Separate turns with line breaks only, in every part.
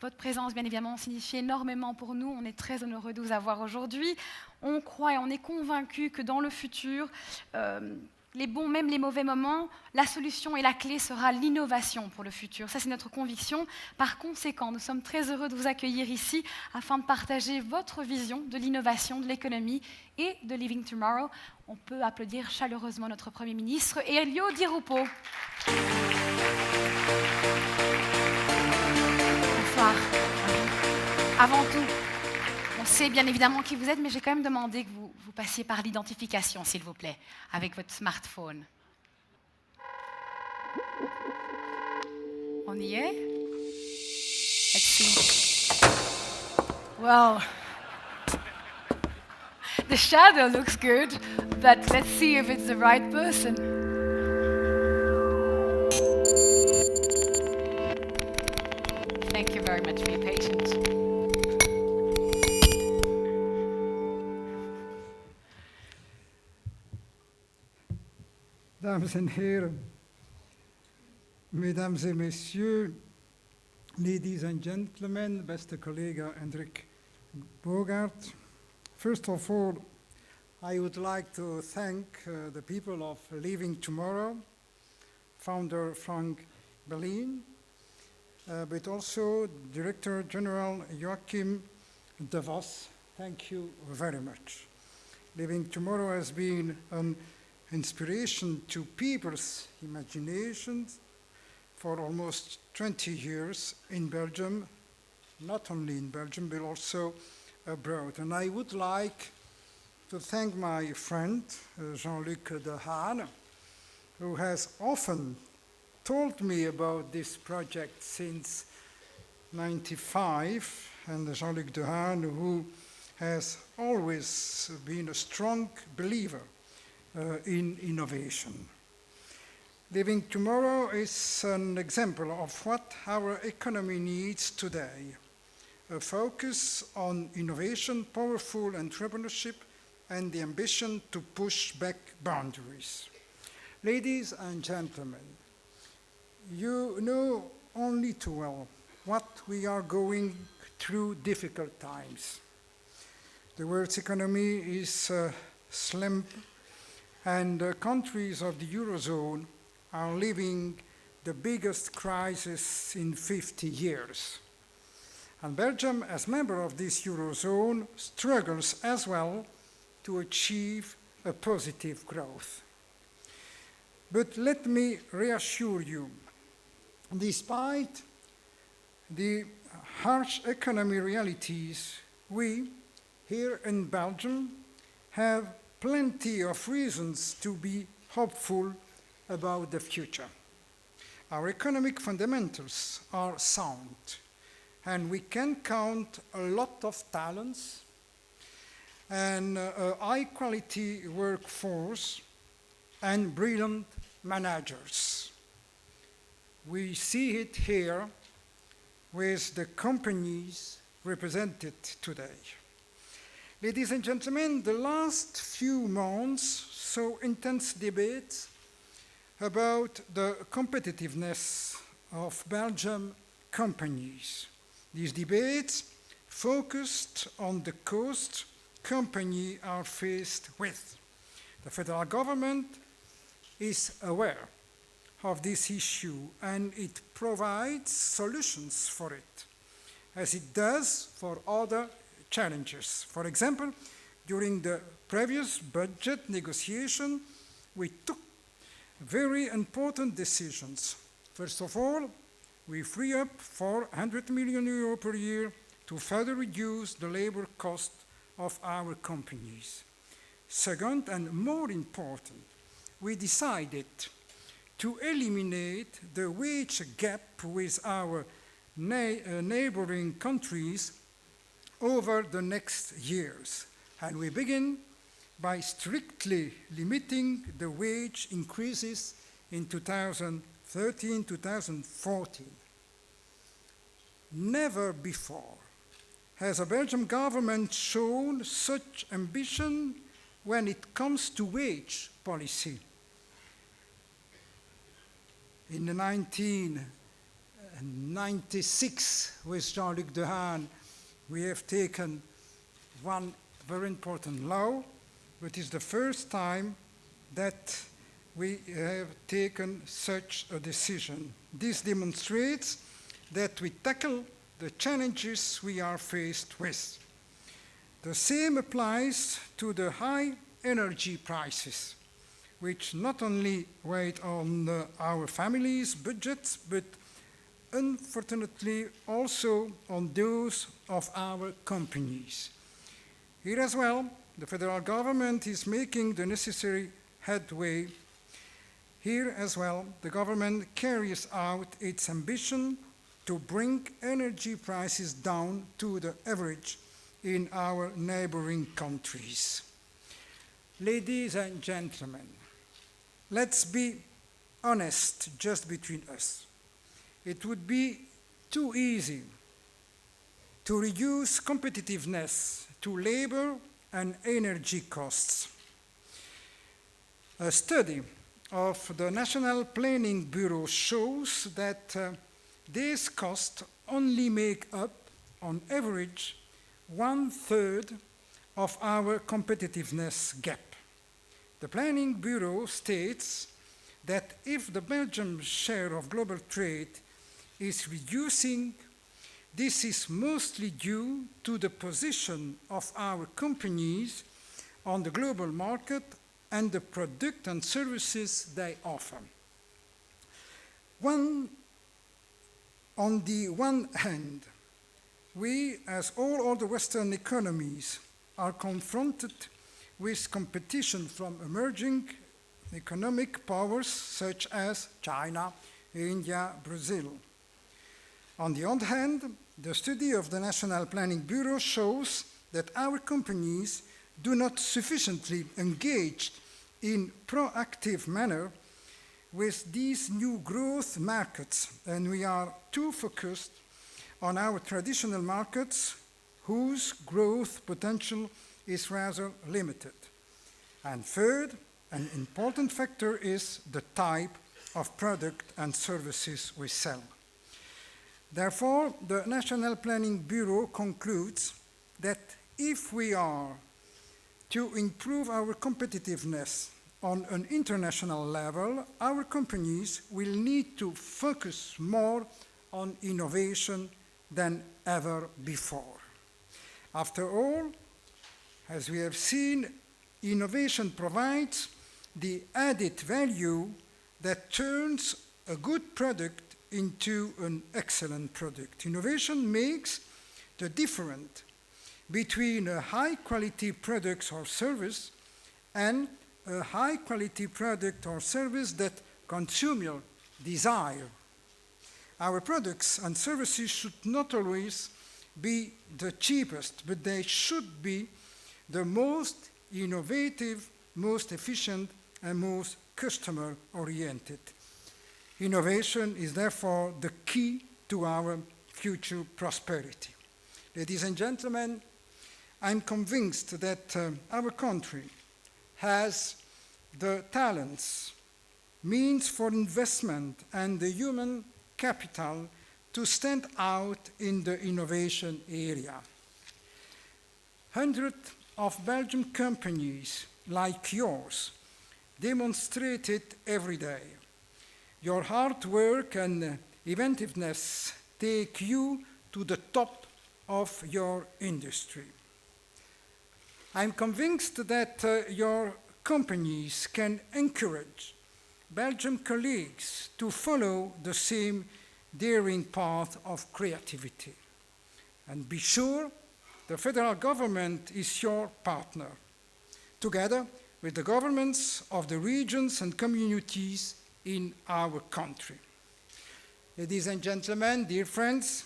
Votre présence, bien évidemment, signifie énormément pour nous. On est très heureux de vous avoir aujourd'hui. On croit et on est convaincus que dans le futur, les bons, même les mauvais moments, la solution et la clé sera l'innovation pour le futur. Ça, c'est notre conviction. Par conséquent, nous sommes très heureux de vous accueillir ici afin de partager votre vision de l'innovation, de l'économie et de Living Tomorrow. On peut applaudir chaleureusement notre Premier ministre, Elio di Rupo. Bonsoir. Avant tout, on sait bien évidemment qui vous êtes, mais j'ai quand même demandé que vous passiez par l'identification, s'il vous plaît, avec votre smartphone. On y est? Let's see. Well, the shadow looks good, but let's see if it's the right person. Thank you very much for your patience.
Dames en heren, mesdames et messieurs, ladies and gentlemen, beste collega Hendrik Bogaert. First of all, I would like to thank the people of Living Tomorrow, founder Frank Berlin, but also Director General Joachim de Vos. Thank you very much. Living Tomorrow has been an inspiration to people's imaginations for almost 20 years in Belgium, not only in Belgium, but also abroad. And I would like to thank my friend, Jean-Luc Dehaene, who has often told me about this project since 1995, and Jean-Luc Dehaene, who has always been a strong believer in innovation. Living Tomorrow is an example of what our economy needs today. A focus on innovation, powerful entrepreneurship, and the ambition to push back boundaries. Ladies and gentlemen, you know only too well what we are going through difficult times. The world's economy is slim, and countries of the Eurozone are living the biggest crisis in 50 years. And Belgium, as member of this Eurozone, struggles as well to achieve a positive growth. But let me reassure you, despite the harsh economic realities, we here in Belgium have plenty of reasons to be hopeful about the future. Our economic fundamentals are sound, and we can count a lot of talents and a high-quality workforce and brilliant managers. We see it here with the companies represented today. Ladies and gentlemen, the last few months saw intense debates about the competitiveness of Belgian companies. These debates focused on the cost companies are faced with. The federal government is aware of this issue and it provides solutions for it, as it does for other challenges. For example, during the previous budget negotiation, we took very important decisions. First of all, we free up 400 million euro per year to further reduce the labor cost of our companies. Second, and more important, we decided to eliminate the wage gap with our neighboring countries over the next years. And we begin by strictly limiting the wage increases in 2013-2014. Never before has a Belgian government shown such ambition when it comes to wage policy. In the 1996, with Jean-Luc Dehaene, we have taken one very important law, but it's the first time that we have taken such a decision. This demonstrates that we tackle the challenges we are faced with. The same applies to the high energy prices, which not only weigh on our families' budgets, but unfortunately also on those of our companies. Here as well, the federal government is making the necessary headway. Here as well, the government carries out its ambition to bring energy prices down to the average in our neighboring countries. Ladies and gentlemen, let's be honest just between us. It would be too easy to reduce competitiveness to labor and energy costs. A study of the National Planning Bureau shows that these costs only make up, on average, 1/3 of our competitiveness gap. The Planning Bureau states that if the Belgian share of global trade is reducing, this is mostly due to the position of our companies on the global market and the products and services they offer. On the one hand, we, as all other Western economies, are confronted with competition from emerging economic powers such as China, India, Brazil. On the other hand, the study of the National Planning Bureau shows that our companies do not sufficiently engage in proactive manner with these new growth markets, and we are too focused on our traditional markets whose growth potential is rather limited. And third, an important factor is the type of product and services we sell. Therefore, the National Planning Bureau concludes that if we are to improve our competitiveness on an international level, our companies will need to focus more on innovation than ever before. After all, as we have seen, innovation provides the added value that turns a good product into an excellent product. Innovation makes the difference between a high-quality product or service and a high-quality product or service that consumers desire. Our products and services should not always be the cheapest, but they should be the most innovative, most efficient, and most customer-oriented. Innovation is therefore the key to our future prosperity. Ladies and gentlemen, I'm convinced that our country has the talents, means for investment, and the human capital to stand out in the innovation area. Hundreds of Belgian companies like yours demonstrate it every day. Your hard work and inventiveness take you to the top of your industry. I'm convinced that your companies can encourage Belgian colleagues to follow the same daring path of creativity. And be sure the federal government is your partner, together with the governments of the regions and communities in our country. Ladies and gentlemen, dear friends,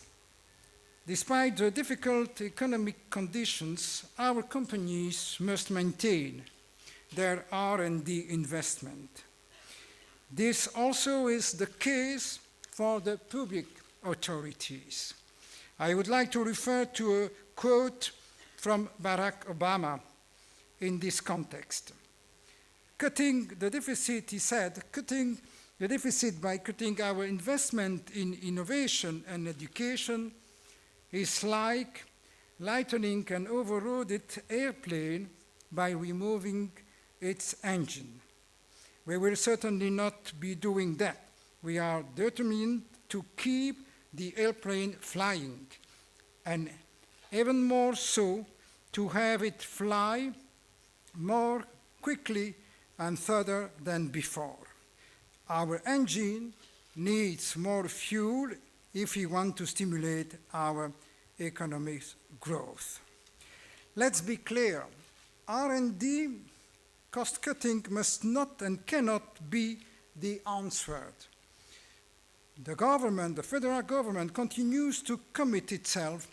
despite the difficult economic conditions, our companies must maintain their R&D investment. This also is the case for the public authorities. I would like to refer to a quote from Barack Obama in this context. Cutting the deficit, he said, cutting the deficit by cutting our investment in innovation and education is like lightening an overloaded airplane by removing its engine. We will certainly not be doing that. We are determined to keep the airplane flying, and even more so to have it fly more quickly and further than before. Our engine needs more fuel if we want to stimulate our economic growth. Let's be clear, R&D cost-cutting must not and cannot be the answer. The federal government continues to commit itself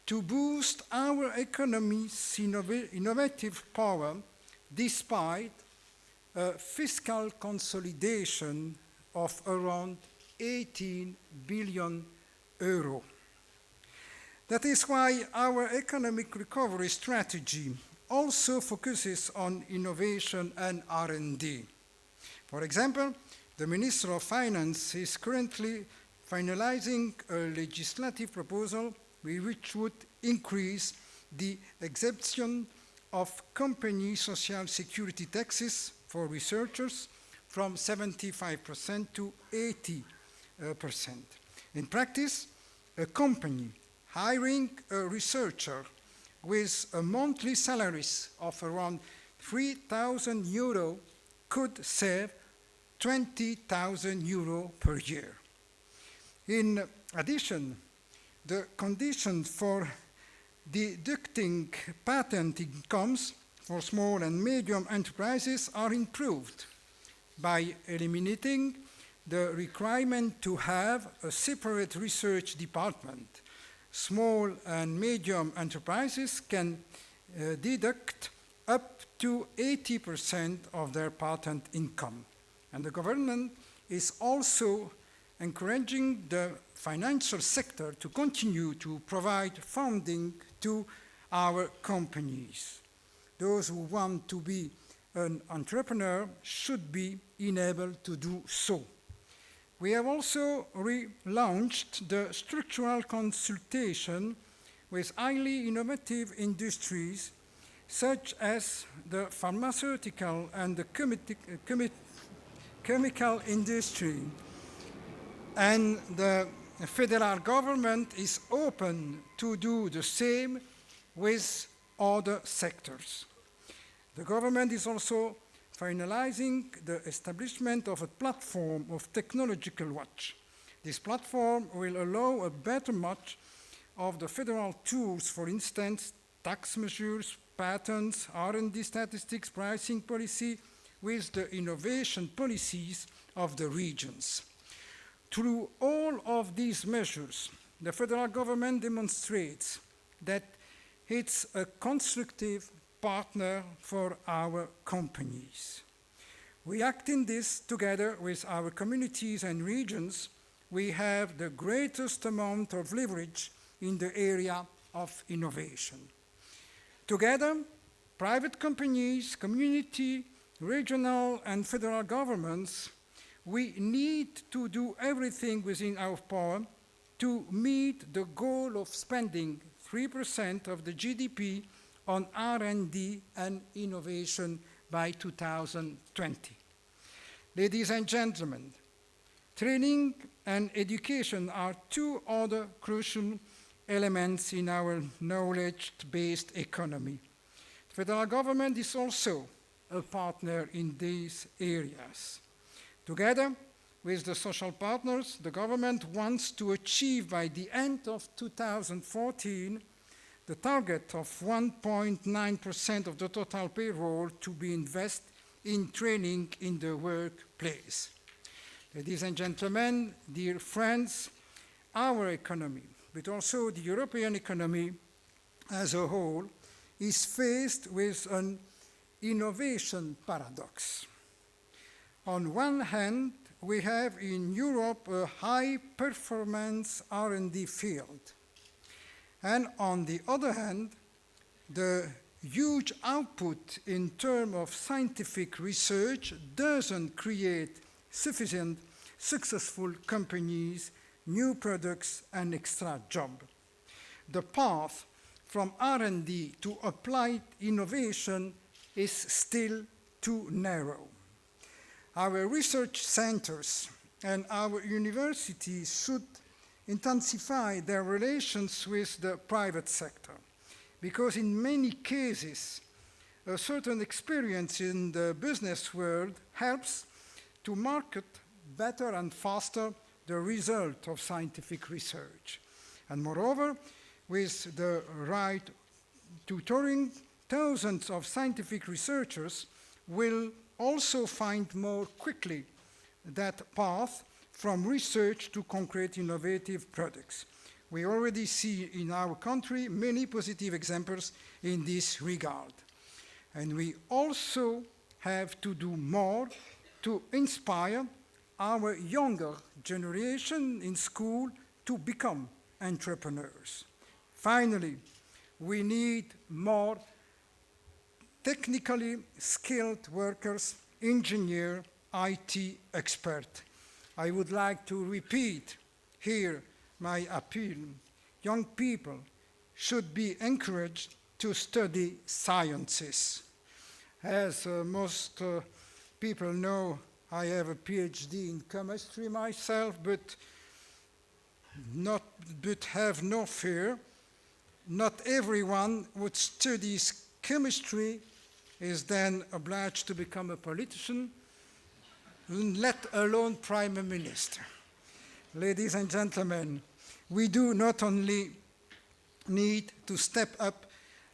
to boost our economy's innovative power despite a fiscal consolidation of around 18 billion euro. That is why our economic recovery strategy also focuses on innovation and R&D. For example, the Minister of Finance is currently finalizing a legislative proposal which would increase the exemption of company social security taxes for researchers from 75% to 80%. In practice, a company hiring a researcher with a monthly salary of around 3,000 euro could save 20,000 euro per year. In addition, the conditions for deducting patent incomes for small and medium enterprises are improved by eliminating the requirement to have a separate research department. Small and medium enterprises can deduct up to 80% of their patent income. And the government is also encouraging the financial sector to continue to provide funding to our companies. Those who want to be an entrepreneur should be enabled to do so. We have also relaunched the structural consultation with highly innovative industries such as the pharmaceutical and the chemical industry. And the federal government is open to do the same with other sectors. The government is also finalizing the establishment of a platform of technological watch. This platform will allow a better match of the federal tools, for instance, tax measures, patents, R&D statistics, pricing policy, with the innovation policies of the regions. Through all of these measures, the federal government demonstrates that it's a constructive partner for our companies. We act in this together with our communities and regions. We have the greatest amount of leverage in the area of innovation. Together, private companies, community, regional and federal governments, we need to do everything within our power to meet the goal of spending 3% of the GDP on R&D and innovation by 2020. Ladies and gentlemen, training and education are two other crucial elements in our knowledge-based economy. The federal government is also a partner in these areas. Together with the social partners, the government wants to achieve by the end of 2014 the target of 1.9% of the total payroll to be invested in training in the workplace. Ladies and gentlemen, dear friends, our economy, but also the European economy as a whole, is faced with an innovation paradox. On one hand, we have in Europe a high-performance R&D field. And on the other hand, the huge output in terms of scientific research doesn't create sufficient successful companies, new products, and extra jobs. The path from R&D to applied innovation is still too narrow. Our research centers and our universities should intensify their relations with the private sector, because in many cases, a certain experience in the business world helps to market better and faster the result of scientific research. And moreover, with the right tutoring, thousands of scientific researchers will also find more quickly that path from research to concrete innovative products. We already see in our country many positive examples in this regard. And we also have to do more to inspire our younger generation in school to become entrepreneurs. Finally, we need more technically skilled workers, engineers, IT experts. I would like to repeat here my appeal. Young people should be encouraged to study sciences. As most people know, I have a PhD in chemistry myself, but have no fear. Not everyone who studies chemistry is then obliged to become a politician, let alone prime minister. Ladies and gentlemen, we do not only need to step up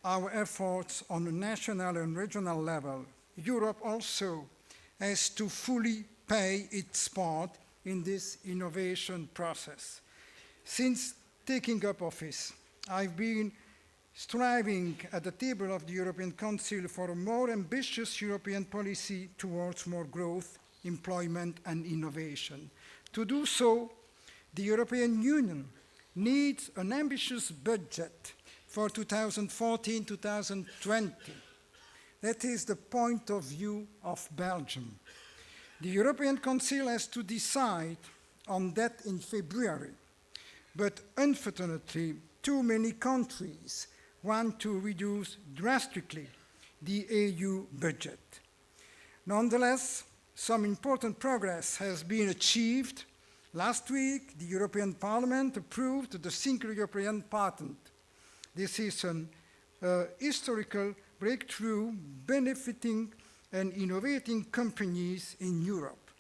our efforts on a national and regional level, Europe also has to fully play its part in this innovation process. Since taking up office, I've been striving at the table of the European Council for a more ambitious European policy towards more growth, employment, and innovation. To do so, the European Union needs an ambitious budget for 2014-2020. That is the point of view of Belgium. The European Council has to decide on that in February, but unfortunately, too many countries want to reduce drastically the EU budget. Nonetheless, some important progress has been achieved. Last week, the European Parliament approved the Single European Patent. This is an historical breakthrough benefiting and innovating companies in Europe.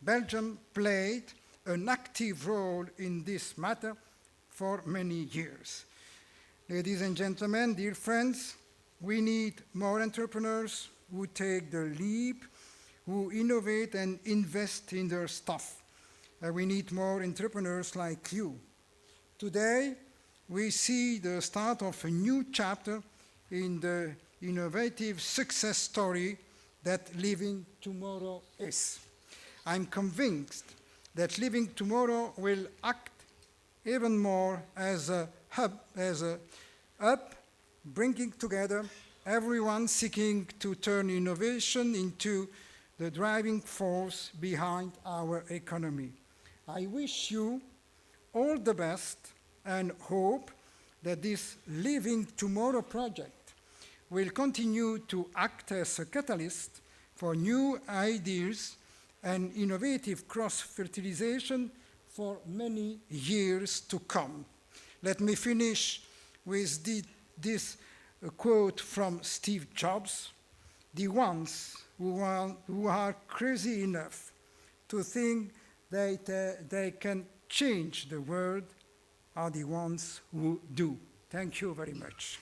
Belgium played an active role in this matter for many years. Ladies and gentlemen, dear friends, we need more entrepreneurs who take the leap, who innovate and invest in their stuff. We need more entrepreneurs like you. Today, we see the start of a new chapter in the innovative success story that Living Tomorrow is. I'm convinced that Living Tomorrow will act even more as a hub, bringing together everyone seeking to turn innovation into the driving force behind our economy. I wish you all the best and hope that this Living Tomorrow project will continue to act as a catalyst for new ideas and innovative cross-fertilization for many years to come. Let me finish with this quote from Steve Jobs: "The ones who are crazy enough to think that they can change the world are the ones who do." Thank you very much.